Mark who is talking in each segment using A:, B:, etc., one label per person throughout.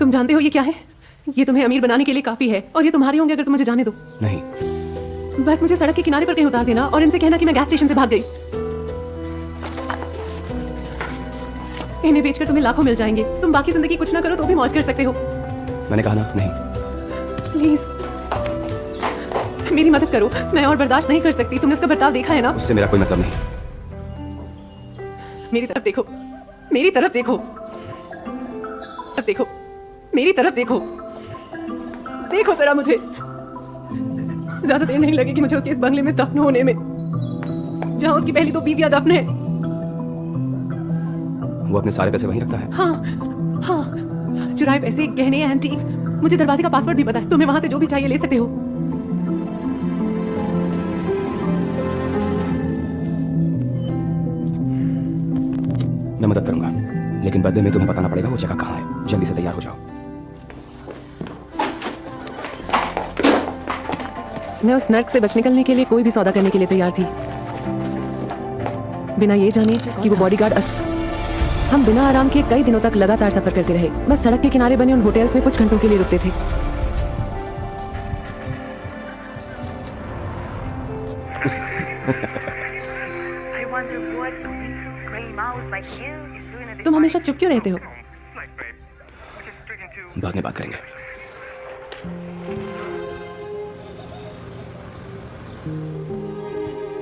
A: तुम जानते हो ये क्या है? ये तुम्हें अमीर बनाने के लिए काफी है और ये तुम्हारे होंगे अगर तुम मुझे जाने दो।
B: नहीं,
A: बस मुझे सड़क के किनारे पर कहीं उतार देना और इनसे कहना कि मैं गैस स्टेशन से भाग गई। इन्हें बेचकर तुम्हें लाखों मिल जाएंगे। तुम बाकी जिंदगी कुछ ना करो तो भी मौज कर सकते हो।
B: मैंने कहा ना नहीं।
A: प्लीज मेरी मदद करो, मैं और बर्दाश्त नहीं कर सकती। तुमने उसका बर्ताव देखा है ना?
B: उससे मेरा कोई मतलब नहीं।
A: मेरी तरफ देखो, मेरी तरफ देखो, अब देखो, मेरी तरफ देखो, देखो जरा मुझे। ज्यादा देर नहीं लगेगी मुझे उसके इस बंगले में दफन होने में, जहां उसकी पहली 2 बीवियां दफन है।
B: वो अपने सारे पैसे वहीं रखता है।
A: हाँ हाँ, चुराए पैसे, गहने, एंटीक्स। मुझे दरवाजे का पासवर्ड भी पता है। तुम्हें वहां से जो भी चाहिए ले सकते हो।
B: मैं मदद करूंगा, लेकिन बदले में तुम्हें बताना पड़ेगा वो जगह कहाँ है। जल्दी से तैयार हो जाओ।
A: मैं उस नर्क से बच निकलने के लिए कोई भी सौदा करने के लिए तैयार थी, बिना ये जाने कि वो बॉडीगार्ड हम बिना आराम के कई दिनों तक लगातार सफर करते रहे। बस सड़क के किनारे बने उन होटल्स में कुछ घंटों के लिए रुकते थे। तुम हमेशा चुप क्यों रहते हो?
B: बाद में बात करेंगे।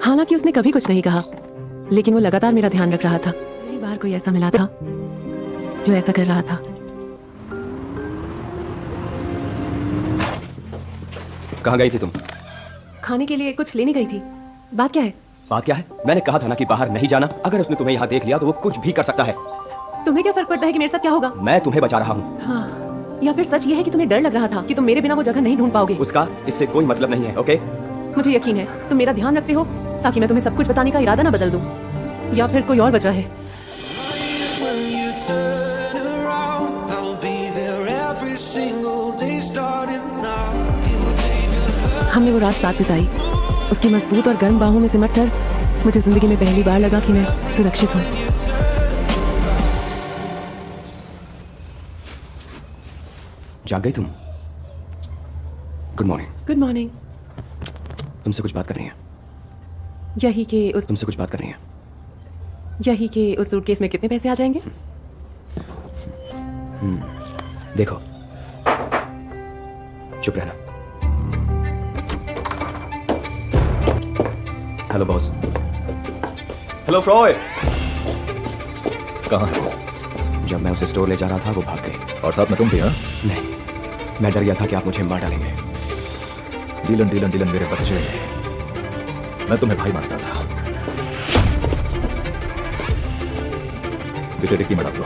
A: हालांकि उसने कभी कुछ नहीं कहा, लेकिन वो लगातार मेरा ध्यान रख रहा था। पहली बार कोई ऐसा मिला था जो ऐसा कर रहा था।
B: कहाँ गई थी तुम?
A: खाने के लिए कुछ लेने गई थी। बात क्या है?
B: बात क्या है? मैंने कहा था ना कि बाहर नहीं जाना। अगर उसने तुम्हें यहाँ देख लिया तो वो कुछ भी कर सकता है।
A: तुम्हें क्या फर्क पड़ता है कि मेरे साथ क्या होगा?
B: मैं तुम्हें बचा रहा हूँ।
A: हाँ, या फिर सच ये है कि तुम्हें डर लग रहा था कि तुम मेरे बिना वो जगह नहीं ढूंढ पाओगे?
B: उसका इससे कोई मतलब नहीं है। ओके,
A: मुझे यकीन है तुम मेरा ध्यान रखते हो ताकि मैं तुम्हें सब कुछ बताने का इरादा ना बदल दूं, या फिर कोई और वजह है। हमने वो रात साथ बिताई। उसकी मजबूत और गर्म बाहों में सिमट कर मुझे जिंदगी में पहली बार लगा कि मैं सुरक्षित हूँ।
B: जाग गई तुम? Good morning.
A: Good morning.
B: तुमसे कुछ बात करनी है।
A: यही कि उस
B: तुमसे कुछ बात करनी है।
A: यही कि उस सूटकेस में कितने पैसे आ जाएंगे?
B: देखो, चुप रहना। Hello boss. हेलो फ्रॉय।
C: कहाँ है वो?
B: जब मैं उसे स्टोर ले जा रहा था वो भाग गई।
C: और साथ में तुम भी? हाँ,
B: नहीं, मैं डर गया था कि आप मुझे मार डालेंगे।
C: डीलन डीलन डीलन मेरे बच्चे, मैं तुम्हें भाई मानता था। इसे डिक्की में डाल दो।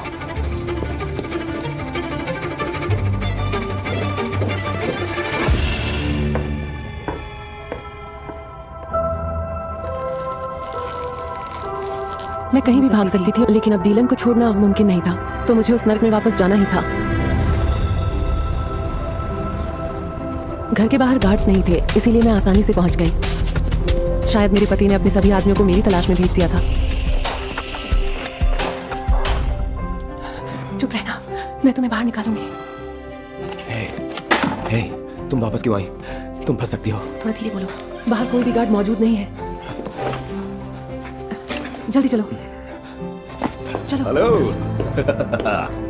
A: मैं कहीं भी भाग सकती थी, लेकिन अब डीलन को छोड़ना मुमकिन नहीं था, तो मुझे उस नर्क में वापस जाना ही था। घर के बाहर गार्ड्स नहीं थे, इसीलिए मैं आसानी से पहुंच गई। शायद मेरे पति ने अपने सभी आदमियों को मेरी तलाश में भेज दिया था। चुप रहना, मैं तुम्हें बाहर निकालूंगी।
B: हे, तुम वापस क्यों आई? तुम फंस सकती हो।
A: थोड़ा धीरे बोलो, बाहर कोई भी गार्ड मौजूद नहीं है। जल्दी चलो चलो।
C: हेलो।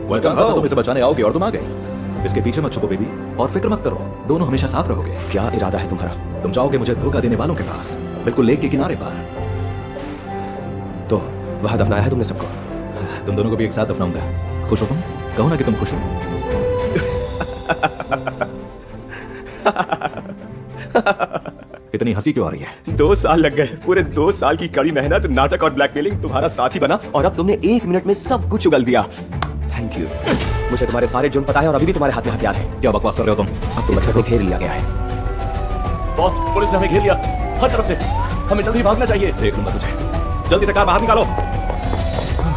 C: वेलकम। तुम इसे बचाने आओगे और तुम आ गए। इसके पीछे मत छुपो बेबी, और फिक्र मत करो, दोनों हमेशा साथ रहोगे।
B: क्या इरादा है तुम्हारा?
C: तुम जाओगे मुझे धोखा देने वालों के पास, बिल्कुल लेक के किनारे पर।
B: तो वहां दफनाया है तुमने सबको?
C: तुम दोनों को भी एक साथ दफनाऊंगा। खुश हो तुम? कहो ना कि तुम खुश हो। इतनी हंसी क्यों आ रही है?
B: 2 साल लग गए, पूरे 2 साल की कड़ी मेहनत, नाटक और ब्लैकमेलिंग, तुम्हारा साथी बना और अब तुमने 1 मिनट में सब कुछ उगल दिया। Thank you. मुझे तुम्हारे सारे जुर्म पता है और अभी भी तुम्हारे हाथ में हथियार है।
C: क्या बकवास कर रहे हो तुम?
B: अब तुम घर को घेर लिया गया है।
C: बॉस, पुलिस ने हमें घेर लिया हर तरफ से। हमें जल्दी भागना चाहिए। देख लूंगा तुझे। जल्दी से कार बाहर निकालो।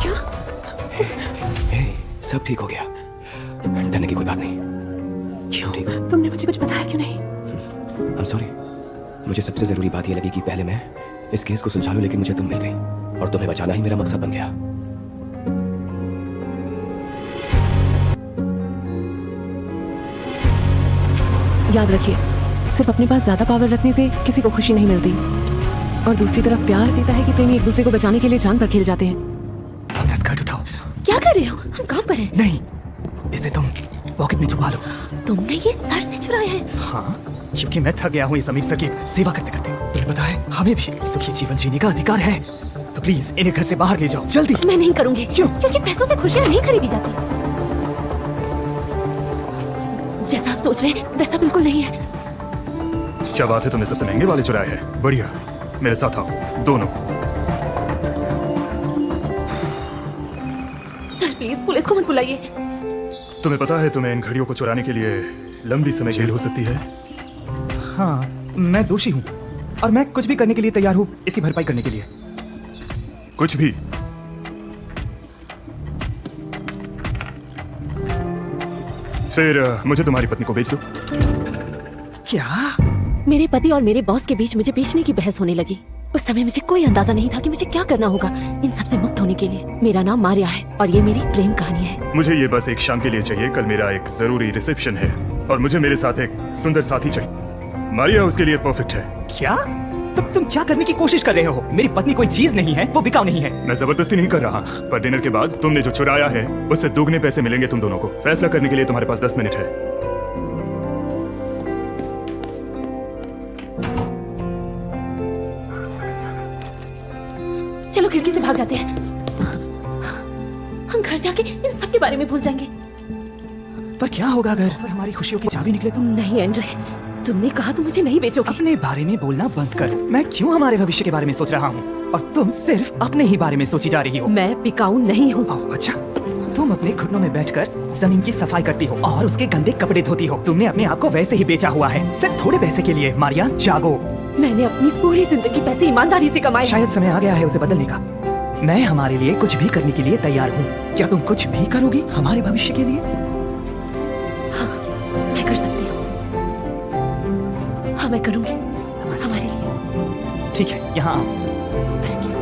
A: क्या?
B: सब ठीक हो गया, डरने की कोई बात नहीं।
A: क्यों? तुमने मुझे कुछ बताया क्यों नहीं?
B: I'm sorry। मुझे सबसे जरूरी बात यह लगी कि पहले मैं इस केस को सुलझा लूं, लेकिन मुझे तुम मिल गई और तुम्हें बचाना ही मेरा मकसद बन गया।
A: याद रखिए, सिर्फ अपने पास ज्यादा पावर रखने से किसी को खुशी नहीं मिलती, और दूसरी तरफ प्यार देता है कि प्रेमी एक दूसरे को बचाने के लिए जान पर खेल जाते हैं।
D: अपना स्कर्ट उठाओ।
E: क्या कर रहे हो? हम काम पर हैं।
D: नहीं, इसे तुम पॉकेट में छुपा लो।
E: तुमने ये सर से चुराया है?
D: हाँ, क्योंकि मैं थक गया हूँ इस अमीर सर की सेवा करते करते। तुम्हें पता है, हमें भी सुखी जीवन जीने का अधिकार है, तो प्लीज इन्हें घर से बाहर ले जाओ जल्दी।
E: मैं नहीं करूंगी।
D: क्यों?
E: क्योंकि पैसों से खुशियां नहीं खरीदी जाती। जैसा आप सोच रहे हैं वैसा बिल्कुल नहीं है।
F: क्या बात है, तुमने सबसे महंगे वाले चुराए हैं। बढ़िया, मेरे साथ आओ दोनों।
E: सर प्लीज पुलिस को मत बुलाइए।
F: तुम्हें पता है, तुम्हें इन घड़ियों को चुराने के लिए लंबी समय जेल हो सकती है।
D: हाँ, मैं दोषी हूँ और मैं कुछ भी करने के लिए तैयार हूँ इसकी भरपाई करने के लिए।
F: कुछ भी? फिर मुझे तुम्हारी पत्नी को बेच दो।
D: क्या?
E: मेरे पति और मेरे बॉस के बीच मुझे बेचने की बहस होने लगी। उस समय मुझे कोई अंदाजा नहीं था कि मुझे क्या करना होगा इन सब से मुक्त होने के लिए। मेरा नाम मारिया है और ये मेरी प्रेम कहानी है।
F: मुझे ये बस एक शाम के लिए चाहिए। कल मेरा एक जरूरी रिसेप्शन है और मुझे मेरे साथ एक सुंदर साथी चाहिए। मारिया उसके लिए परफेक्ट है।
D: क्या? तुम क्या करने की कोशिश कर रहे हो? मेरी पत्नी कोई चीज नहीं है, वो बिकाऊ नहीं है।
F: मैं जबरदस्ती नहीं कर रहा, पर डिनर के बाद तुमने जो चुराया है उससे दोगुने पैसे मिलेंगे तुम दोनों को। फैसला करने के लिए तुम्हारे पास 10 मिनट है।
E: चलो खिड़की से भाग जाते हैं। हम घर जाके इन सब के बारे में भूल जाएंगे।
D: पर क्या होगा अगर हमारी खुशियों की चाबी निकले तो?
E: नहीं एंड्रे, तुमने कहा तुम मुझे नहीं बेचोगे।
D: अपने बारे में बोलना बंद कर। मैं क्यों हमारे भविष्य के बारे में सोच रहा हूँ और तुम सिर्फ अपने ही बारे में सोची जा रही हो।
E: मैं बिकाऊ नहीं हूँ।
D: अच्छा, तुम अपने घुटनों में बैठकर जमीन की सफाई करती हो और उसके गंदे कपड़े धोती हो। तुमने अपने आप को वैसे ही बेचा हुआ है, सिर्फ थोड़े पैसे के लिए। मारिया, जागो।
E: मैंने अपनी पूरी जिंदगी पैसे ईमानदारी से कमाए।
D: शायद समय आ गया है उसे बदलने का। मैं हमारे लिए कुछ भी करने के लिए तैयार हूँ। क्या तुम कुछ भी करोगी हमारे भविष्य के लिए?
E: हाँ, मैं कर सकती हूँ। हाँ, मैं करूँगी हमारे लिए।
D: ठीक है, यहाँ आओ।
E: पर क्या?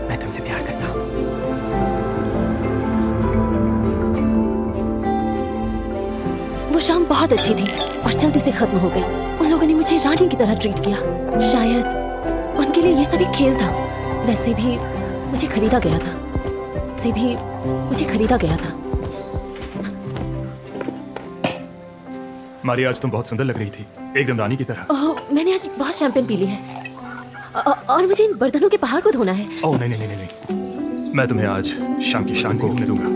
D: मैं तुमसे प्यार करता हूँ।
E: वो शाम बहुत अच्छी थी और जल्दी से खत्म हो गई। उन लोगों ने मुझे रानी की तरह ट्रीट किया। शायद उनके लिए ये सभी खेल था। वैसे भी मुझे खरीदा गया था।
F: मारिया, आज तुम बहुत सुंदर लग रही थी, एकदम रानी की तरह।
E: ओह, मैंने आज बहुत शैंपेन पी ली है और मुझे इन बर्तनों के पहाड़ को धोना है।
F: ओह नहीं नहीं नहीं नहीं, मैं तुम्हें आज शाम की शाम को घूमने दूंगा।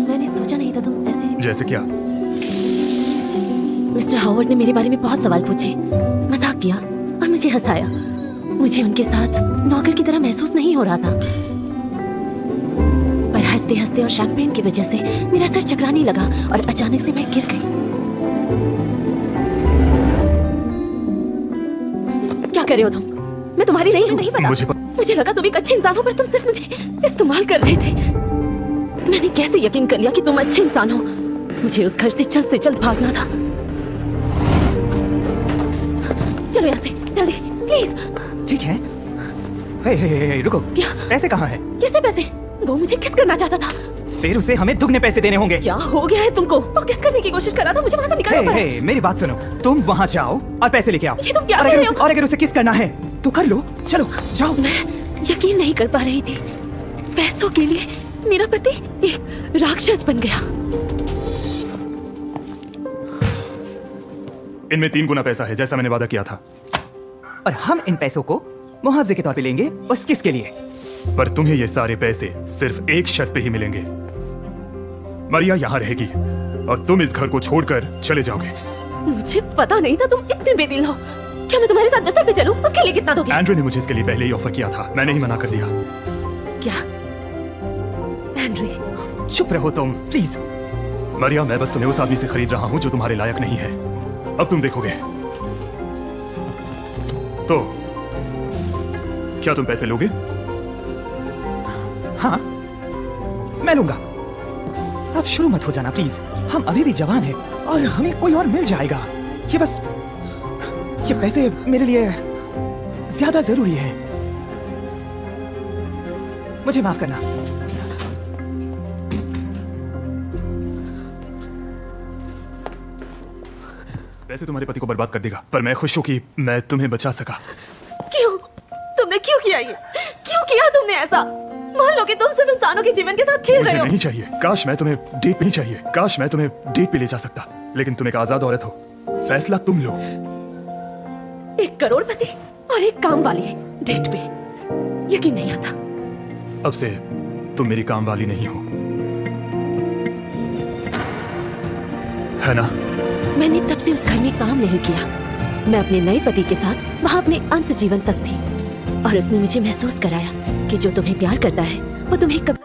E: मैंने सोचा नहीं था तुम ऐसे।
F: जैसे क्या?
E: मिस्टर हावर्ड ने मेरे बारे में बहुत सवाल पूछे, मजाक किया और मुझे हंसाया। मुझे उनके साथ नौकर की तरह महसूस नहीं हो रहा था, पर हंसते हंसते और शैंपेन की वजह से मेरा सर चकराने लगा और अचानक से मैं गिर गई। क्या कर रहे हो तुम? मैं तुम्हारी नहीं हूँ। नहीं पता। मुझे लगा तुम एक अच्छे इंसान हो, पर तुम सिर्फ मुझे इस्तेमाल कर रहे थे। मैंने कैसे यकीन कर लिया कि तुम अच्छे इंसान हो? मुझे उस घर से जल्द भागना था। चलो यहाँ से जल्दी, प्लीज।
D: ठीक है। हे, रुको।
E: क्या?
D: पैसे कहाँ हैं?
E: कैसे पैसे? वो मुझे किस करना चाहता था।
D: फिर उसे हमें दुगने पैसे देने होंगे।
E: क्या हो गया है तुमको? वो किस करने की कोशिश कर रहा था? मुझे वहाँ से निकालना पड़ा।
D: हे, मेरी बात सुनो। तुम वहाँ जाओ और पैसे लेके आओ।
E: ये तुम क्या कह रहे हो?
D: और अगर उसे किस करना है तो कर लो। चलो जाओ।
E: मैं यकीन नहीं कर पा रही थी। पैसों के लिए मेरा पति एक राक्षस बन गया।
F: इनमें 3 गुना पैसा है, जैसा मैंने वादा किया था।
D: और हम इन पैसों को मुआवजे के तौर पे लेंगे। बस किसके लिए?
F: पर तुम्हें ये सारे पैसे सिर्फ एक शर्त पे ही मिलेंगे। मारिया यहाँ रहेगी और तुम इस घर को छोड़कर चले जाओगे।
E: मुझे पता नहीं था तुम इतने बेदिल हो। क्या मैं तुम्हारे साथ बिस्तर पे चलूं? उसके लिए कितना दोगे?
F: एंड्रे ने मुझे इसके लिए पहले ही ऑफर किया था, मैंने ही मना कर दिया।
E: क्या? एंड्रे?
D: चुप रहो तुम, प्लीज।
F: मारिया, मैं बस तुम्हें उस आदमी से खरीद रहा हूँ जो तुम्हारे लायक नहीं है। अब तुम देखोगे। तो क्या तुम पैसे लोगे?
D: हाँ, मैं लूंगा। अब शुरू मत हो जाना प्लीज। हम अभी भी जवान हैं और हमें कोई और मिल जाएगा। ये पैसे मेरे लिए ज्यादा जरूरी है। मुझे माफ करना।
F: वैसे तुम्हारे पति को बर्बाद कर देगा, पर मैं खुश हूँ कि मैं तुम्हें बचा सका।
E: क्यों? तुमने क्यों किया ये? क्यों किया तुमने ऐसा? मान लो कि तुम सिर्फ इंसानों के जीवन के साथ खेल
F: मुझे
E: रहे हो।
F: नहीं चाहिए, काश मैं तुम्हें डेट नहीं चाहिए, काश मैं तुम्हें डेट पे ले जा सकता, लेकिन तुम एक आजाद औरत हो, फैसला तुम लो।
E: 1 करोड़पति और एक काम वाली है डेट पे, यकीन नहीं आता।
F: अब से तुम मेरी काम वाली नहीं हो, है ना?
E: मैंने तब से उस घर में काम नहीं किया। मैं अपने नए पति के साथ वहां अपने अंत जीवन तक थी, और उसने मुझे महसूस कराया कि जो तुम्हें प्यार करता है वो तुम्हें कभी